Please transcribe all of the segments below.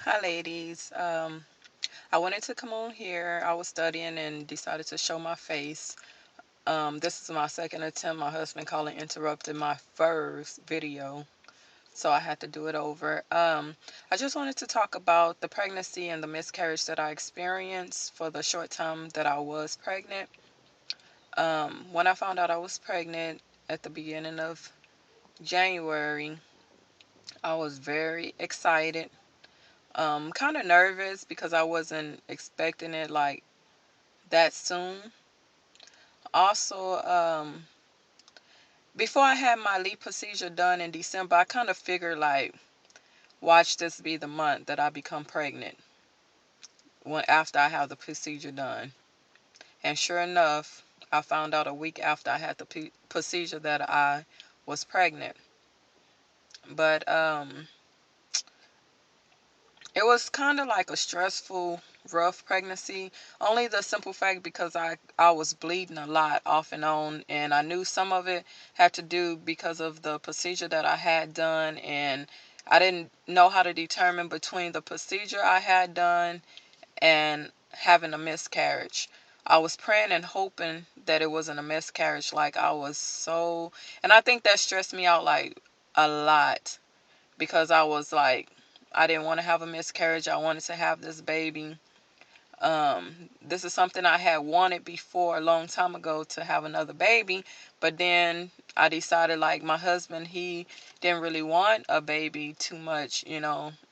Hi, ladies. I wanted to come on here. I was studying and decided to show my face. This is my second attempt. My husband called and interrupted my first video, so I had to do it over. I just wanted to talk about the pregnancy and the miscarriage that I experienced for the short time that I was pregnant. When I found out I was pregnant at the beginning of January, I was very excited. Kind of nervous because I wasn't expecting it like that soon. Also, before I had my leap procedure done in December, I kind of figured like, watch this be the month that I become pregnant when after I have the procedure done. And sure enough, I found out a week after I had the procedure that I was pregnant. But it was kind of like a stressful, rough pregnancy. Only the simple fact because I was bleeding a lot off and on, and I knew some of it had to do because of the procedure that I had done, and I didn't know how to determine between the procedure I had done and having a miscarriage. I was praying and hoping that it wasn't a miscarriage. Like I was so, and I think that stressed me out like a lot because I was like, I didn't want to have a miscarriage. I wanted to have this baby. This is something I had wanted before a long time ago to have another baby, but then I decided like my husband, he didn't really want a baby too much,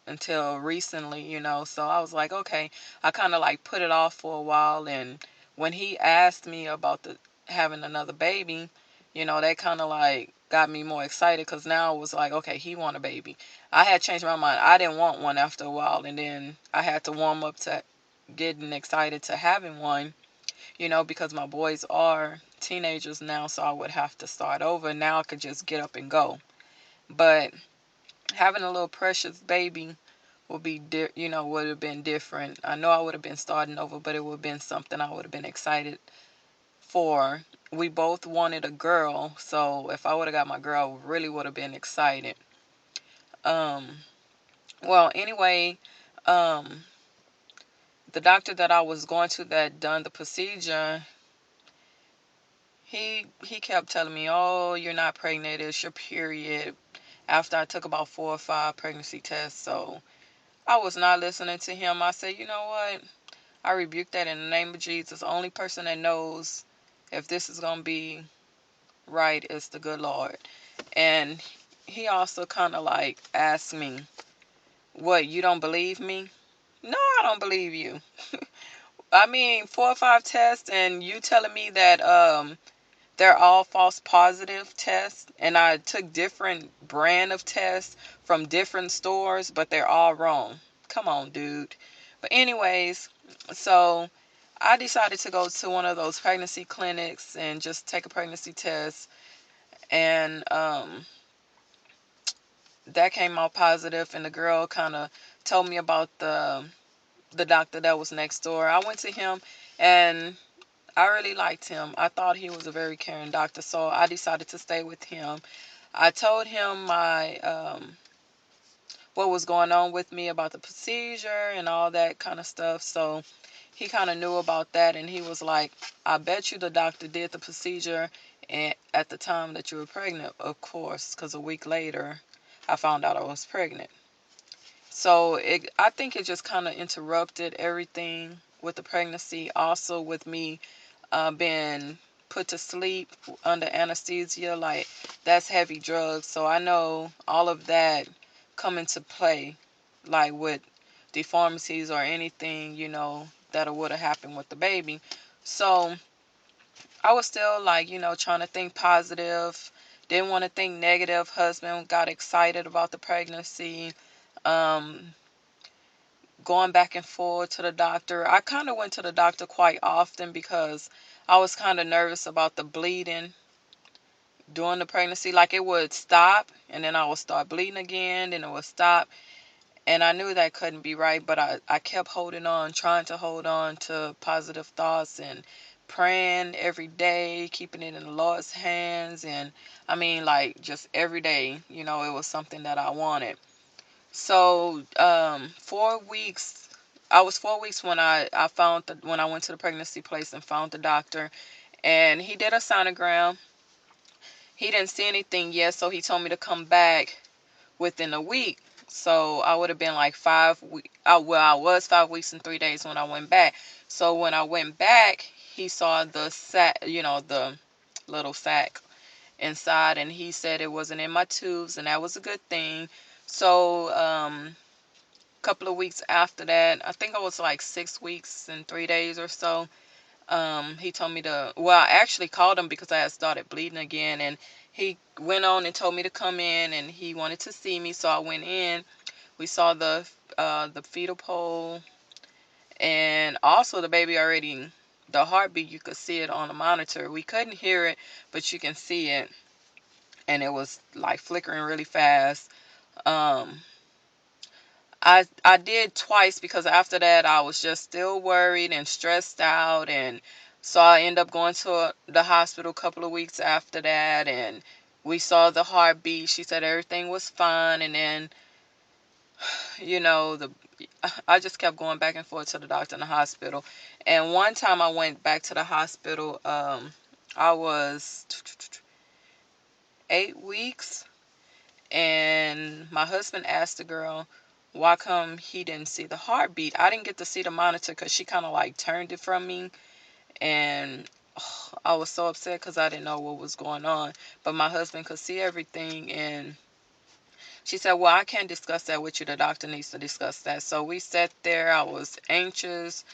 until recently, so I was like, okay, I kind of like put it off for a while, and when he asked me about the having another baby, that kind of like got me more excited because now it was like, okay, he want a baby. I had changed my mind. I didn't want one after a while, and then I had to warm up to getting excited to having one, because my boys are teenagers now, so I would have to start over. Now I could just get up and go. But having a little precious baby would be, would have been different. I know I would have been starting over, but it would have been something I would have been excited for. We both wanted a girl, so if I would have got my girl, I really would have been excited. Um, well, anyway, um, the doctor that I was going to that done the procedure, he kept telling me, "Oh, you're not pregnant. It's your period." After I took about 4 or 5 pregnancy tests, so I was not listening to him. I said, "You know what? I rebuke that in the name of Jesus. The only person that knows if this is gonna be right is the good Lord." And he also kind of like asked me, "What? You don't believe me?" No, I don't believe you. I mean, 4 or 5 tests, and you telling me that they're all false positive tests, and I took different brand of tests from different stores, but they're all wrong. Come on, dude. But anyways, so I decided to go to one of those pregnancy clinics and just take a pregnancy test, and that came out positive, and the girl kind of told me about the doctor that was next door. I went to him, and I really liked him. I thought he was a very caring doctor, so I decided to stay with him. I told him my what was going on with me about the procedure and all that kind of stuff. So he kind of knew about that, and he was like, "I bet you the doctor did the procedure and at the time that you were pregnant, of course, because a week later I found out I was pregnant." So I think it just kind of interrupted everything with the pregnancy. Also with me being put to sleep under anesthesia, like that's heavy drugs. So I know all of that come into play, like with deformities or anything, that would have happened with the baby. So I was still like, trying to think positive. Didn't want to think negative. Husband got excited about the pregnancy. Um, Going back and forth to the doctor. I kind of went to the doctor quite often because I was kind of nervous about the bleeding during the pregnancy. Like it would stop and then I would start bleeding again, then it would stop. And I knew that couldn't be right, but I kept holding on, trying to hold on to positive thoughts and praying every day, keeping it in the Lord's hands. And I mean, like just every day, it was something that I wanted. So 4 weeks. I was 4 weeks when I found when I went to the pregnancy place and found the doctor, and he did a sonogram. He didn't see anything yet, so he told me to come back within a week. So I would have been like 5 weeks. Well, I was 5 weeks and 3 days when I went back. So when I went back, he saw the sac, the little sac inside, and he said it wasn't in my tubes, and that was a good thing. So couple of weeks after that, I think I was like 6 weeks and 3 days or so. He told me to, well, I actually called him because I had started bleeding again, and he went on and told me to come in, and he wanted to see me, so I went in. We saw the fetal pole, and also the baby already, the heartbeat, you could see it on the monitor. We couldn't hear it, but you can see it, and it was like flickering really fast. Um, I did twice because after that I was just still worried and stressed out, and so I ended up going to the hospital a couple of weeks after that, and we saw the heartbeat. She said everything was fine, and then the I just kept going back and forth to the doctor in the hospital. And one time I went back to the hospital, I was 8 weeks, and my husband asked the girl why come he didn't see the heartbeat. I didn't get to see the monitor because she kind of like turned it from me, and I was so upset because I didn't know what was going on, but my husband could see everything. And she said, well, I can't discuss that with you, the doctor needs to discuss that. So we sat there. I was anxious,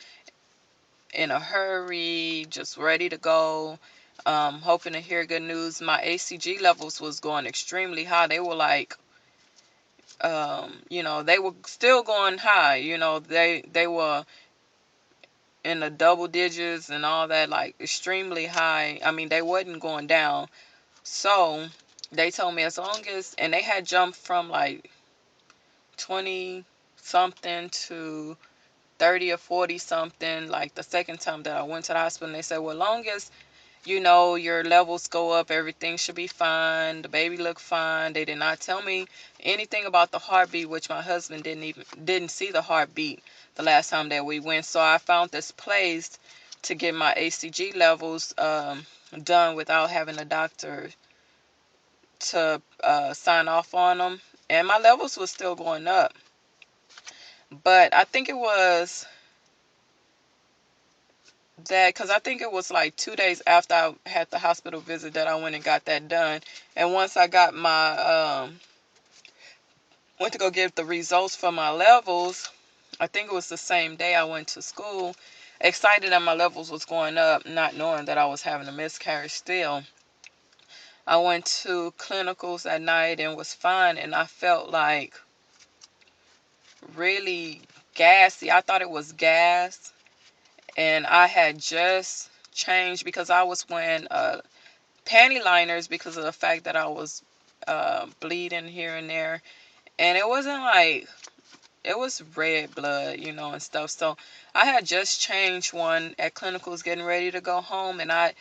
in a hurry, just ready to go, hoping to hear good news. My ACG levels was going extremely high. They were like, they were still going high. They were in the double digits and all that, like extremely high. I mean, they wasn't going down. So they told me as long as, and they had jumped from like 20 something to 30 or 40 something, like the second time that I went to the hospital. And they said, well, long as your levels go up, everything should be fine. The baby looked fine. They did not tell me anything about the heartbeat, which my husband didn't see the heartbeat the last time that we went. So I found this place to get my ACG levels done without having a doctor to sign off on them. And my levels were still going up. But I think it was that, because I think it was like 2 days after I had the hospital visit that I went and got that done. And once I got went to go get the results for my levels, I think it was the same day I went to school, excited that my levels was going up, not knowing that I was having a miscarriage still. I went to clinicals at night and was fine, and I felt like really gassy. I thought it was gas, and I had just changed because I was wearing panty liners because of the fact that I was bleeding here and there. And it wasn't like, it was red blood, and stuff. So I had just changed one at clinicals getting ready to go home. And I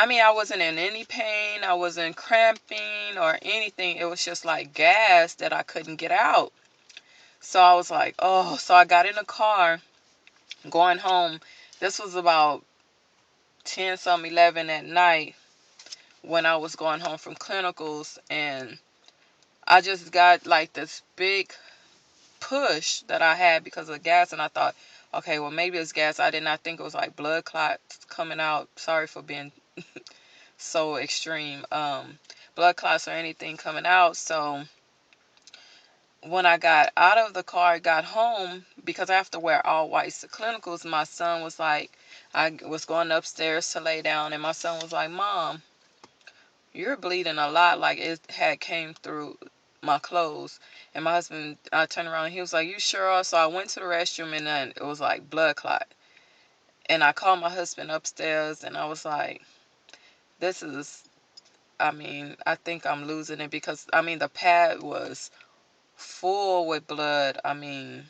mean, I wasn't in any pain. I wasn't cramping or anything. It was just like gas that I couldn't get out. So I was like, oh, so I got in the car going home. This was about 10 some 11 at night when I was going home from clinicals, and I just got like this big push that I had because of gas, and I thought, okay, well, maybe it's gas. I did not think it was like blood clots coming out. Sorry for being so extreme. Blood clots or anything coming out. So when I got out of the car, got home, because I have to wear all whites to clinicals, my son was like, I was going upstairs to lay down, and my son was like, Mom, you're bleeding a lot, like it had came through my clothes. And my husband, I turned around and he was like, you sure? So I went to the restroom, and then it was like blood clot. And I called my husband upstairs, and I was like, this is, I mean, I think I'm losing it, because I mean the pad was full with blood. I mean,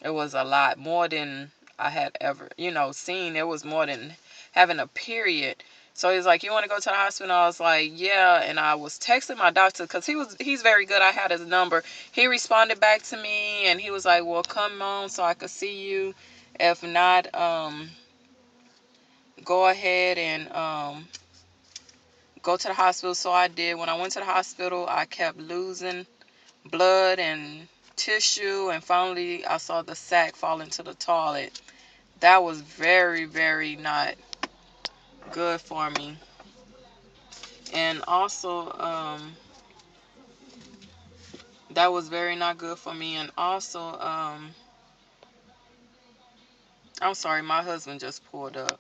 it was a lot more than I had ever seen. It was more than having a period. So he's like, you want to go to the hospital? I was like, yeah. And I was texting my doctor because he's very good. I had his number. He responded back to me and he was like, well, come on so I could see you. If not, go ahead and go to the hospital. So I did. When I went to the hospital, I kept losing blood and tissue. And finally, I saw the sac fall into the toilet. That was very, very not good for me. And also, that was very not good for me. And also, I'm sorry, my husband just pulled up.